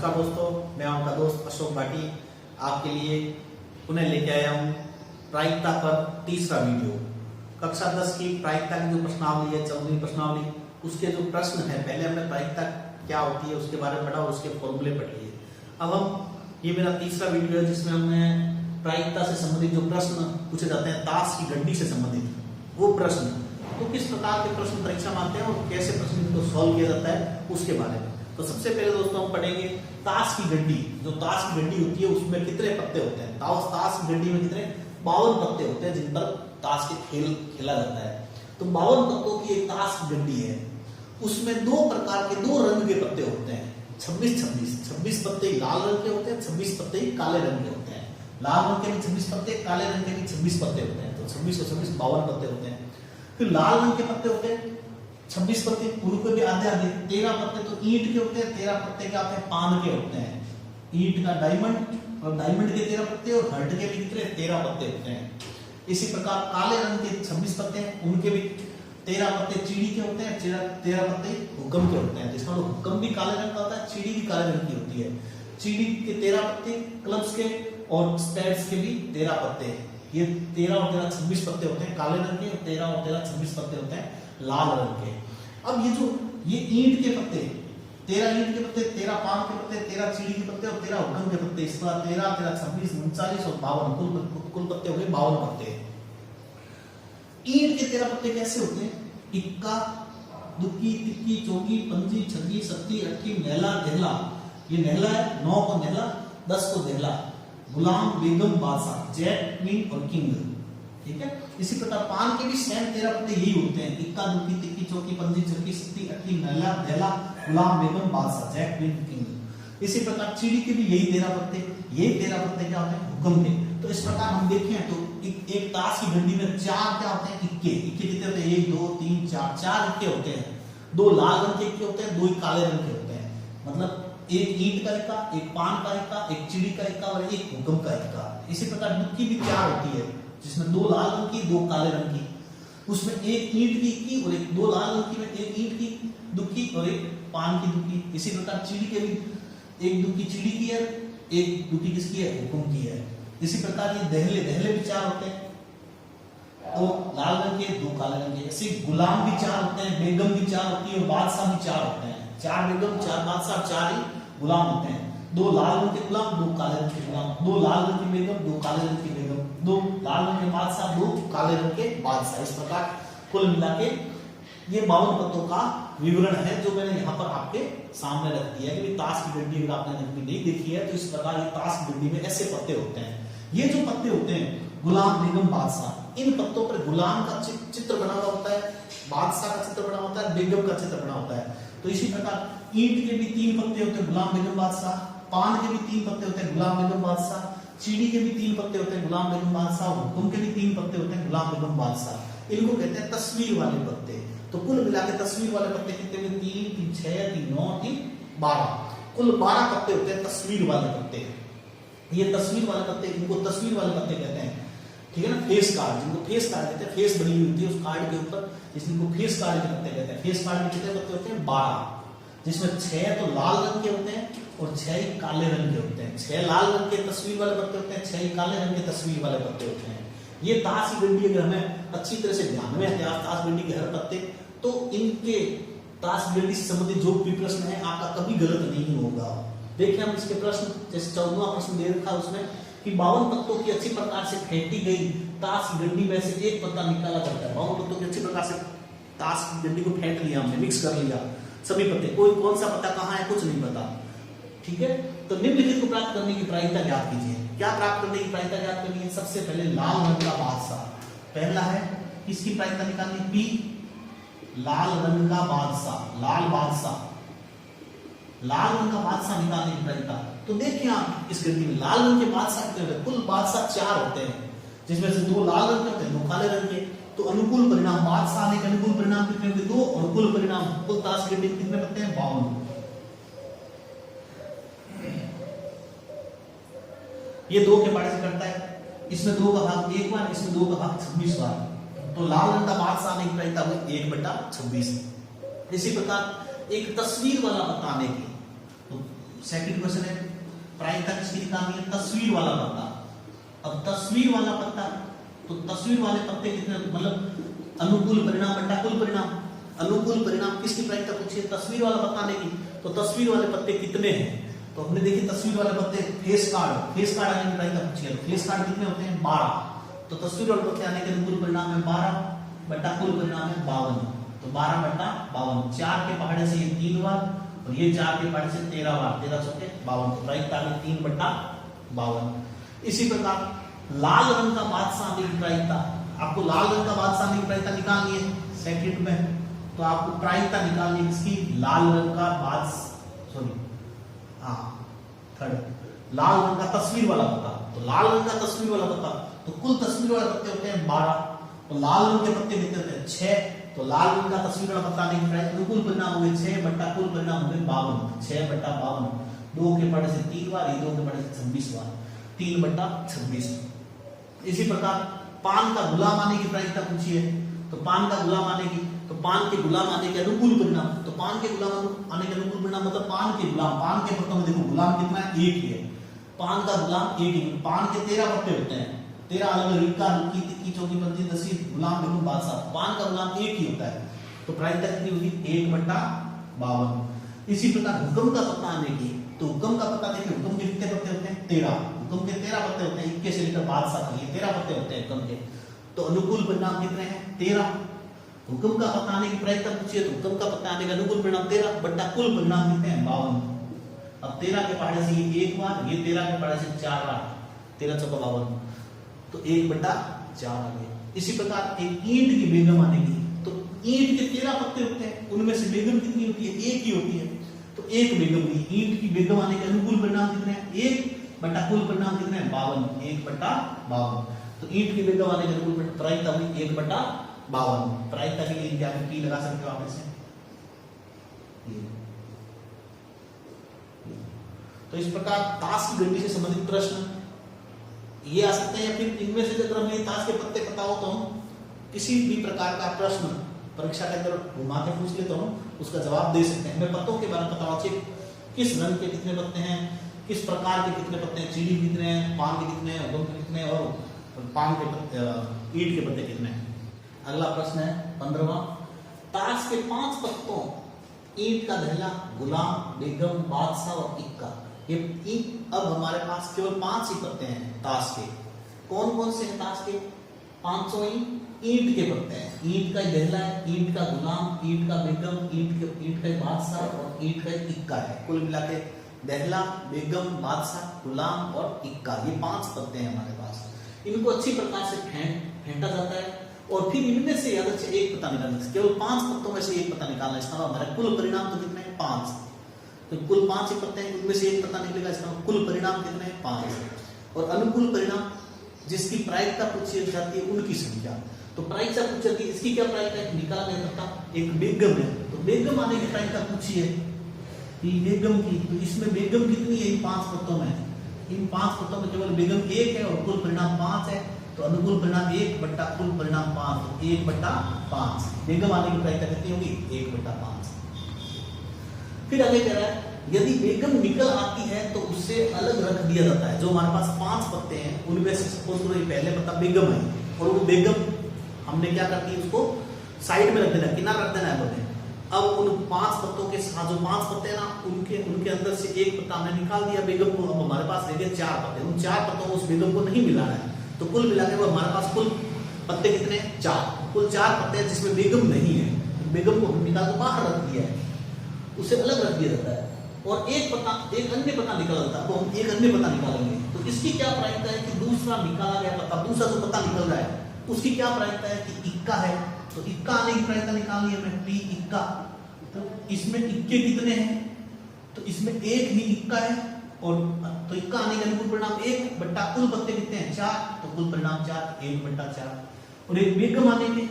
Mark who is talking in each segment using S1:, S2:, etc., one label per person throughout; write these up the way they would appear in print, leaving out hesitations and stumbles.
S1: नमस्कार दोस्तों, मैं आपका दोस्त अशोक भाटी आपके लिए पुनः लेके आया हूँ प्रायिकता पर तीसरा वीडियो। कक्षा 10 की प्रायिकता की जो प्रश्नावली है, 14वीं प्रश्नावली, उसके जो प्रश्न है, पहले हमने प्रायिकता क्या होती है उसके बारे में पढ़ा और उसके फॉर्मूले पढ़ लिए। अब हम ये मेरा तीसरा वीडियो है जिसमें हमने प्रायिकता से संबंधित जो प्रश्न पूछे जाते हैं, ताश की घंटी से संबंधित वो प्रश्न, तो किस प्रकार के प्रश्न परीक्षा में आते हैं और कैसे प्रश्न को सॉल्व किया जाता है उसके बारे में। तो सबसे पहले दोस्तों हम पढ़ेंगे ताश की घंटी। जो ताश की घंटी होती है उसमें कितने पत्ते होते हैं? ताश की घंटी में कितने? 52 पत्ते होते हैं जिन पर ताश के खेल खेला जाता है। तो 52 पत्तों की एक ताश की घंटी है, उसमें दो प्रकार के, दो रंग के पत्ते होते हैं। 26 पत्ते लाल रंग के होते हैं, 26 पत्ते काले रंग के होते हैं। लाल रंग के भी 26 पत्ते, काले रंग के भी 26 पत्ते होते हैं। तो 26 और 26 52 पत्ते होते हैं। फिर लाल रंग के पत्ते होते हैं 26 पत्ते, उनको भी आधे आधे 13 पत्ते तो ईंट के होते हैं, 13 पत्ते क्या होते हैं? पान के होते हैं। ईंट का डायमंड, और डायमंड के 13 पत्ते और हर्ट के भी कितने? 13 पत्ते होते हैं। इसी प्रकार काले रंग के 26 पत्ते हैं, उनके भी 13 पत्ते चीड़ी के होते हैं, 13 पत्ते हुक्म के होते हैं। जिसका हुक्म भी काले रंग का होता है, चीड़ी भी काले रंग की होती है। चीड़ी के 13 पत्ते, क्लब्स के और स्पैड्स के भी 13 पत्ते। ये 13 और 13 26 पत्ते होते हैं काले रंग के, और 13 और 13 26 पत्ते होते हैं लाल रंग के। अब ये ईंट के पत्ते, 13 ईंट के पत्ते, 13 पान के पत्ते, 13 चीड़ी के पत्ते और 13 हुक्म के पत्ते। इस बार 13, 13, 26, 39 और 52 कुल पत्ते हो गए 52 पत्ते। ईंट के 13 पत्ते कैसे होते हैं? इक्का, दुक्की, तिक्की, चौकी, पंजी, छग्गी, सत्ती, अट्ठी, नहला, देहला। ये नहला है, 9 को नहला, 10 को देहला। गुलाम, बेगम, बादशाह, जैक, क्वीन और किंग। ठीक है। इसी प्रकार पान के भी सेम 13 पत्ते यही होते हैं। इक्का, दुक्की, तिक्की, चौकी, पंजी, छग्गी, सत्ती, अट्ठी, नहला, देहला, गुलाम, बेगम, बादशाह, जैक, क्वीन, किंग। इसी प्रकार चीड़ी के भी यही 13 पत्ते, यही 13 पत्ते क्या होते हैं? हुक्म के। तो इस प्रकार हम देखें तो एक ताश की घंटी में 4 क्या होते हैं? इक्के। इक्के कितने होते हैं? 1 2 3 4 इक्के होते हैं। 2 लाल रंग के इक्के होते हैं, 2 काले रंग के होते हैं। मतलब एक ईंट का इक्का, एक पान का इक्का, एक चिड़ी का इक्का और एक हुक्म का इक्का। इसी प्रकार दुक्की भी 4 होती है, जिसमें 2 लाल रंग की, 2 काले रंग की। उसमें एक ईंट की इक्की और एक 2 लाल रंग की में एक ईंट की दुक्की और एक पान की दुक्की। इसी प्रकार चिड़ी के भी एक दुक्की चिड़ी की है, एक दुक्की किसकी है? हुक्म की है। इसी प्रकार ये दहले भी 4 होते हैं, 2 लाल रंग के, 2 काले रंग के। ऐसे गुलाम भी 4 होते हैं, बेगम भी 4 होती है और बादशाह भी 4 होते हैं। 4 बेगम, 4 बादशाह, 4 ही गुलाम होते हैं। 2 लाल रंग के गुलाम, 2 काले रंग के गुलाम, 2 लाल रंग की बेगम, 2 काले रंग की बेगम, 2 लाल रंग के बादशाह, 2 काले रंग के बादशाह। इस प्रकार कुल मिला के ये 52 पत्तों का विवरण है जो मैंने यहाँ पर आपके सामने रख दिया है कि ताश की घंटी अगर आपने घंटी नहीं देखी है तो इस प्रकार ये ताश की घंटी में ऐसे पत्ते होते हैं। ये जो पत्ते होते हैं गुलाम, बेगम, बादशाह, इन पत्तों पर गुलाम का चित्र बना हुआ होता है, बादशाह का चित्र बना होता है, बेगम का चित्र बना होता है। तो इसी प्रकार ईंट के भी 3 पत्ते होते हैं, गुलाम, बेगम, बादशाह। पान के भी 3 पत्ते होते हैं, गुलाम, बेगम, बादशाह। चीड़ी के भी 3 पत्ते होते हैं, गुलाम, बेगम, बादशाह। हुक्म के भी 3 पत्ते होते हैं, गुलाम, बेगम, बादशाह। इनको कहते हैं तस्वीर वाले पत्ते। तो कुल मिला के तस्वीर वाले पत्ते कितने हुए? 3, 3, 6, 3, 9, 3, 12। कुल 12 पत्ते होते हैं तस्वीर वाले पत्ते। ये तस्वीर वाले पत्ते, इनको तस्वीर वाले पत्ते कहते हैं। ठीक है ना। फेस कार्ड, जिनको फेस कार्ड कहते हैं, फेस बनी हुई होती है उस कार्ड के ऊपर, इसको फेस कार्ड के पत्ते कहते हैं। फेस कार्ड में कितने पत्ते होते हैं? 12, जिसमें 6 तो लाल रंग के होते हैं और 6 काले रंग के होते हैं। 6 लाल रंग के तस्वीर वाले पत्ते होते हैं, 6 काले रंग के तस्वीर वाले पत्ते होते हैं। ये ताश की घंटी अगर हमें अच्छी तरह से ध्यान में है ताश घंटी के हर पत्ते, तो इनके ताश घंटी से संबंधित जो भी प्रश्न है आपका कभी गलत नहीं होगा। देखिए हम इसके प्रश्न, जैसे 14वां प्रश्न दे रखा है उसमें कि 52 पत्तों की अच्छी प्रकार से फेंटी गई ताश की घंटी में से एक पत्ता निकाला जाता है। 52 पत्तों की अच्छी प्रकार से ताश की घंटी को फेंट लिया हमने, मिक्स कर लिया सभी पत्ते, कोई कौन सा पत्ता कहाँ है कुछ नहीं पता। ठीक है। तो निम्नलिखित को प्राप्त करने की प्रायिकता ज्ञात कीजिए। क्या प्राप्त करने की प्रायिकता ज्ञात करनी है? सबसे पहले लाल रंग का बादशाह। पहला है किसकी प्रायिकता निकालनी? पी, लाल रंग का बादशाह, लाल बादशाह, लाल रंग का बादशाह निकालने की प्रायिकता। तो देखिए आप इस घंटी में लाल रंग के बादशाह कितने होते हैं? कुल बादशाह 4 होते हैं, जिसमें से 2 लाल रंग के होते हैं, 2 काले रंग के। तो अनुकूल परिणाम, बादशाह ने अनुकूल परिणाम कितने होंगे? 2, और कुल परिणाम कुल ताश की घंटी में कितने पत्ते हैं? 52। ये 2 के पार्ट से करता है, इसमें 2 का भाग 1 बार, इसमें 2 का भाग 26 बार। तो लाल रंग का बादशाह ने प्रायिकता हुई 1/26। इसी प्रकार एक तस्वीर वाला पत्ता आने की, तो सेकंड क्वेश्चन है प्रायिकता किसकी निकालनी है? तस्वीर वाला पत्ता। अब तस्वीर वाला पत्ता, तो तस्वीर वाले पत्ते कितने, मतलब अनुकूल परिणाम बटा कुल परिणाम। अनुकूल परिणाम किसकी प्रायिकता पूछी है? तस्वीर वाला पत्ता आने की। तो तस्वीर वाले पत्ते कितने हैं? तो हमने देखी तस्वीर वाले पत्ते फेस कार्ड आने की प्रायिकता पूछी है। तो फेस कार्ड कितने होते हैं? 12। तो तस्वीर वाले पत्ते आने के अनुकूल परिणाम है 12 बटा कुल परिणाम है 52। तो 12 बटा 52, 4 के पहाड़े से ये 3 बार और ये 4 के पहाड़े से 13 बार, 13 चौके 52। तो प्रायिकता आ गई 3 बटा 52। इसी प्रकार लाल रंग का बादशाह आने की प्रायिकता, आपको लाल रंग का बादशाह आने की प्रायिकता निकालनी है सेकंड में। तो आपको प्रायिकता निकालनी है इसकी, लाल रंग का थर्ड लाल रंग का तस्वीर वाला पत्ता। तो लाल रंग का तस्वीर वाला पत्ता, तो कुल तस्वीर वाले पत्ते होते हैं 12, तो लाल रंग के पत्ते कितने होते हैं? 6। तो लाल रंग का तस्वीर वाला पत्ता आने की प्रायिकता अनुकूल परिणाम हो गए 6 बटा कुल परिणाम हो गए 52, 6 बटा 52। 2 के पहाड़े से 3 बार, ये 2 के पहाड़े से 26 बार, 3 बटा 26। इसी प्रकार पान का गुलाम आने की प्रायिकता पूछी है। तो पान का गुलाम आने की, तो पान के गुलाम आने के अनुकूल परिणाम, तो पान के गुलाम आने के अनुकूल परिणाम मतलब पान के गुलाम, पान के पत्तों में देखो गुलाम कितना है? 1 ही है। पान का गुलाम 1 ही, पान के 13 पत्ते होते हैं, 13 अलग इक्का दुक्की तिक्की चौकी पंजी दसी गुलाम बेगम बादशाह, पान का गुलाम 1 ही होता है। तो प्रायिकता कितनी होगी? 1 बटा 52। इसी प्रकार हुक्म का पत्ता आने की, तो हुक्म का पत्ता देखिए हुक्म के कितने पत्ते होते हैं? 13। हुक्म के 13 पत्ते होते हैं, 21 से लेकर बादशाह तक ये 13 पत्ते होते हैं हुक्म के। तो अनुकूल परिणाम कितने हैं? 13। हुक्म का पत्ता आने की प्रायिकता पूछिए, तो हुक्म का पत्ता आने का अनुकूल परिणाम 13 बटा कुल परिणाम कितने हैं? 52। अब 13 के पहाड़े से ये 1 बार, ये 13 के पहाड़े से 4 बार, 13 चौका 52, तो 1 बटा 4 आ गया। इसी प्रकार एक ईंट की बेगम आने की, तो ईंट के 13 पत्ते होते हैं, उनमें से बेगम कितनी होती है? 1 ही होती है। तो 1 बेगम हुई। ईंट की बेगम आने के अनुकूल परिणाम कितने हैं? 1 बटा कुल परिणाम कितने हैं? 52, 1 बटा 52। तो ईंट की बेगम आने के अनुकूल प्रायिकता हुई 1 बटा 52। प्रायिकता के लिए क्या पी लगा सकते हो आप इसे? तो इस प्रकार ताश की गंडी से संबंधित प्रश्न ये आ सकते हैं, या फिर इनमें से अगर हमें ताश के पत्ते पता हो तो हम किसी भी प्रकार का प्रश्न परीक्षा के अंदर घुमा के पूछ ले तो हम उसका जवाब दे सकते हैं। हमें पत्तों के बारे में पता होना चाहिए, किस रंग के कितने पत्ते हैं, किस प्रकार के कितने पत्ते हैं, चीड़ी कितने हैं, पान के कितने हैं, हुक्म के कितने हैं, और पान के पत्ते, ईंट के पत्ते कितने हैं। अगला प्रश्न है 15वां, ताश के 5 पत्तों ईंट का दहला, गुलाम, बेगम, बादशाह और इक्का, ये अब हमारे पास केवल 5 ही पत्ते हैं ताश के। कौन कौन से हैं ताश के? 500 ईंट के पत्ते हैं। ईंट का दहला है, ईंट का गुलाम, ईंट का बेगम, ईंट का बादशाह और ईंट का इक्का है। कुल मिला के दहला, बेगम, बादशाह, गुलाम और इक्का, ये 5 पत्ते हैं हमारे पास। इनको अच्छी प्रकार से फेंटा जाता है और फिर इनमें से अलग से एक पत्ता निकालना है। केवल 5 पत्तों में से एक पत्ता निकालना है। इसका हमारा कुल परिणाम तो कितने हैं? 5। तो कुल 5 ही पत्ते हैं, उनमें से एक पत्ता निकलेगा। इसका कुल परिणाम कितने हैं? 5। और अनुकूल परिणाम जिसकी प्रायिकता पूछी जाती है उनकी संख्या। तो प्रायिकता पूछी जाती है, इसकी क्या प्रायिकता है? निकाला गया पत्ता एक बेगम है, तो बेगम आने की प्रायिकता पूछी है बेगम की। तो इसमें बेगम कितनी है? इन 5 पत्तों में, इन 5 पत्तों में केवल बेगम 1 है और कुल परिणाम 5 है। तो अनुकूल परिणाम 1 बटा कुल परिणाम 5, तो 1 बटा 5। बेगम आने की प्रायिकता कितनी होगी? 1 बटा 5। फिर आगे कह रहा है यदि बेगम निकल आती है तो उससे अलग रख दिया जाता है। जो हमारे पास 5 पत्ते हैं उनमें से सपोज करो पहले पत्ता बेगम है और वो बेगम हमने क्या करती है उसको साइड में रख देना, किनारे रख देना है हमें। अब उन 5 पत्तों के साथ जो 5 पत्ते हैं ना उनके अंदर से एक पत्ता हमने निकाल दिया बेगम को। अब हमारे पास रह गए 4 पत्ते, उन 4 पत्तों को उस बेगम को नहीं मिलाना है। तो कुल मिला के वो हमारे पास कुल पत्ते कितने? 4। कुल 4 पत्ते हैं जिसमें बेगम नहीं है। बेगम को हम निकाल के बाहर रख दिया है, उसे अलग रख दिया जाता है और एक अन्य पत्ता निकल जाता है। तो हम एक अन्य पत्ता निकालेंगे। तो इसकी क्या प्रायिकता है कि दूसरा निकाला गया पत्ता, दूसरा जो पत्ता निकल रहा है उसकी क्या प्रायिकता है कि इक्का है। तो इक्का आने की प्रायिकता निकालनी है हमें, पी इक्का। तो इसमें इक्के कितने हैं? तो इसमें 1 ही इक्का है और तो इक्का आने के अनुकूल परिणाम 1 बट्टा कुल पत्ते कितने हैं? 4। तो कुल परिणाम 4, 1 बट्टा 4। और एक बेगम आने के,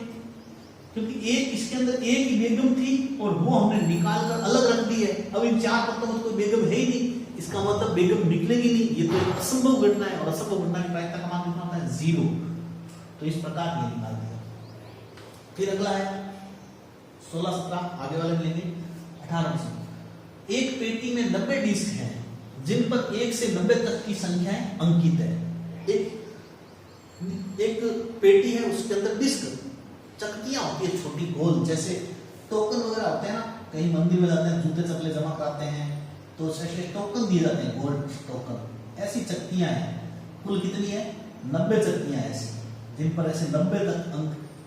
S1: क्योंकि एक इसके अंदर एक ही बेगम थी और वो हमने निकाल कर अलग रख दी है। अब इन 4 पत्तों में कोई बेगम है ही नहीं, इसका मतलब बेगम निकलेगी नहीं। ये तो एक असंभव घटना है और असंभव घटना की प्रायिकता का मान कितना होता है? 0। तो इस प्रकार ये निकाल दिया। फिर अगला है 16, 17, आगे वाले में लेंगे 18। एक पेटी में 90 डिस्क है जिन पर 1 से 90 तक की संख्याएं अंकित है। एक पेटी है, उसके अंदर डिस्क चकतियां होती है छोटी गोल, जैसे टोकन वगैरह होते हैं ना, कहीं मंदिर में जाते हैं जूते चकले जमा कराते हैं तो ऐसे टोकन दिए जाते हैं, गोल्ड टोकन। ऐसी चकतियां हैं, कुल कितनी है? 90 चकतियां ऐसी, जिन पर ऐसे 90 तक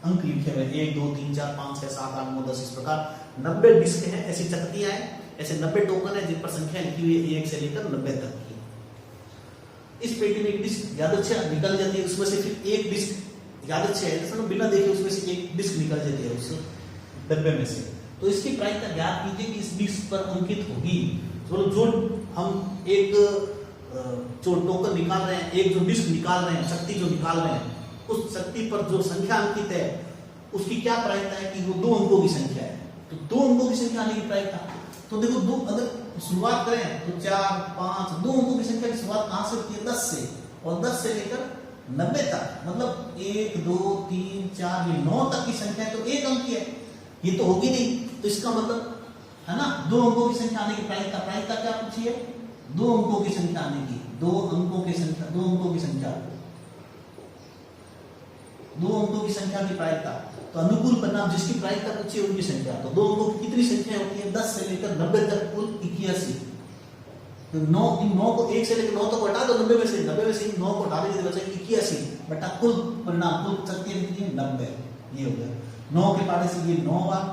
S1: अंक लिखे हुए, 1 2 3 4 5 6 7 8 9 10 इस प्रकार 90 डिस्क हैं, ऐसी चकतियां हैं, ऐसे 90 टोकन है जिन पर संख्या लिखी हुई है 1 से लेकर 90 तक की। इस पेटी में एक डिस्क यादृच्छिक निकल जाती है, उसमें से फिर एक डिस्क यादृच्छिक है, बिना देखे उसमें से एक डिस्क निकल जाती है उस डब्बे में से। तो इसकी प्रायिकता ज्ञात कीजिए कि इस डिस्क पर अंकित होगी। तो जो हम एक जो टोकन निकाल रहे हैं, एक जो डिस्क निकाल रहे हैं, शक्ति जो निकाल रहे हैं, उस शक्ति पर जो संख्या अंकित है उसकी क्या प्रायिकता है कि वो 2 अंकों की संख्या है। तो 2 अंकों की संख्या आने की प्रायिकता, तो देखो दो, अगर शुरुआत करें तो 4 5 2 अंकों की संख्या की शुरुआत कहां से होती है? 10 से, और 10 से लेकर 90 तक, मतलब 1 2 3 4 ये 9 तक की संख्या है, तो 1 अंक की है, ये तो होगी नहीं। तो इसका मतलब है ना, 2 अंकों की संख्या आने की प्रायिकता। प्रायिकता क्या पूछी है? 2 अंकों की संख्या आने की, 2 अंकों की संख्या, 2 अंकों की संख्या, 2 अंकों की संख्या की प्रायिकता। तो अनुकूल परिणाम जिसकी प्रायिकता पूछी है उनकी संख्या। तो 2 अंकों की कितनी संख्या होती है? 10 से लेकर 90 तक कुल 81। तो 9 को 1 से लेकर 9 तक हटा दो, 90 में से 9 को हटा देंगे तो बचेगा 81 बटा कुल परिणाम, कुल शक्ति कितनी है? 90। ये हो गया 9 के पारे से ये 9 बार,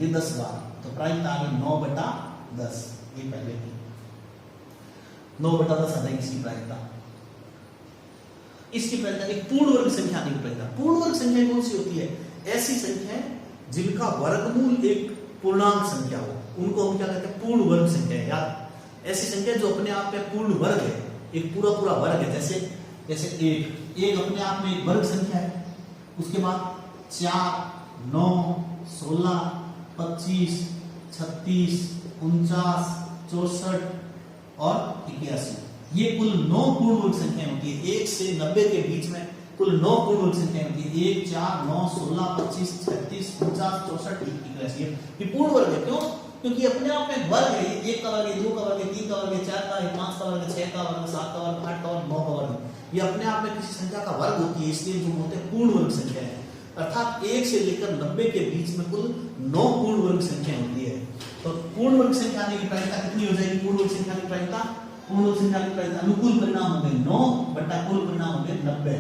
S1: ये 10 बार, तो प्रायिकता आ गई 9/10। ये पहले की 9/10 आ जाएगी इसकी प्रायिकता। इसकी प्रायिकता एक पूर्ण वर्ग संख्या आने की प्रायिकता। पूर्ण वर्ग संख्या कौन सी होती है? ऐसी संख्या जिनका वर्गमूल एक पूर्णांक संख्या हो, उनको हम क्या कहते हैं? पूर्ण वर्ग संख्या। याद, ऐसी संख्या जो अपने आप में पूर्ण वर्ग है, एक पूरा पूरा वर्ग है। जैसे एक अपने आप में एक वर्ग संख्या है, उसके बाद 4 9 16 25 36 49 64 और 81, ये कुल 9 पूर्ण वर्ग संख्याएं होती है। 1 से 90 के बीच में कुल 9 पूर्ण वर्ग संख्याएं होती है। 1 4 9 16 25 36 49 64 81। ये पूर्ण वर्ग है। क्यों? क्योंकि अपने आप में वर्ग है। 1 का वर्ग है, 2 का वर्ग है, 3 का वर्ग है, 4 का है, 5 का वर्ग है, 6 का वर्ग है, 7 का वर्ग, 8 का वर्ग, 9 का वर्ग। ये अपने आप में किसी संख्या का वर्ग होती है, इसलिए जो होते हैं पूर्ण वर्ग संख्या है। अर्थात 1 से लेकर 90 के बीच में कुल 9 पूर्ण वर्ग संख्या होती है। तो पूर्ण वर्ग संख्या की प्रायिकता कितनी हो जाएगी? पूर्ण वर्ग संख्या की प्रायिकता, पूर्ण वर्ग संख्या की प्रायिकता अनुकूल परिणाम होंगे 9 बटा कुल परिणाम होंगे 90।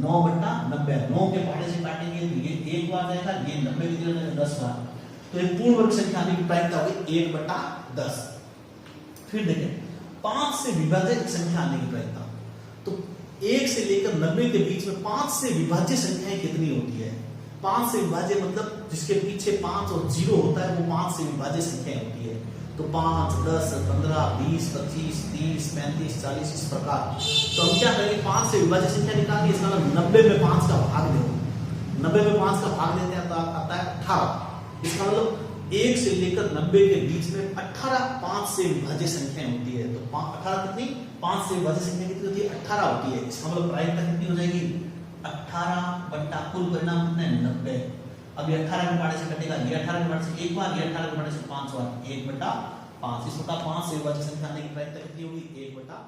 S1: 9/90, 9 के पहाड़े से काटेंगे तो ये 1 बार जाएगा, ये 90 की जगह 10 बार, तो ये पूर्ण वर्ग संख्या की प्रायिकता होगी 1/10। फिर देखें 5 से विभाजित संख्या आने की प्रायिकता। तो 1 से लेकर 90 के बीच में 5 से विभाज्य संख्याएं कितनी होती है? 5 से विभाज्य मतलब जिसके पीछे 5 और 0 होता है वो 5 से विभाज्य संख्या होती है। तो 5 10 15 20 25 30 35 40 इस प्रकार। तो हम क्या करेंगे? 5 से विभाज्य संख्या निकालेंगे, इसका मतलब 90 में 5 का भाग दो। 90 में 5 का भाग देते हैं तो आता है 18। इसका मतलब 1 से लेकर 90 के बीच में 18 5 से विभाज्य संख्या होती है। तो 18 कितनी? 5 से विभाज्य संख्या कितनी होती है? 18 होती है। इसका मतलब प्रायिकता कितनी हो जाएगी? 18 बटा कुल परिणाम कितना है? 90। अब ये 18 के पारे से कटेगा, ये 18 के पारे से 1 बार, ये 18 के पारे से 5 बार, 1/5। इस प्रकार 5 से विभाज्य संख्या आने की प्रायिकता कितनी होगी? 1/5।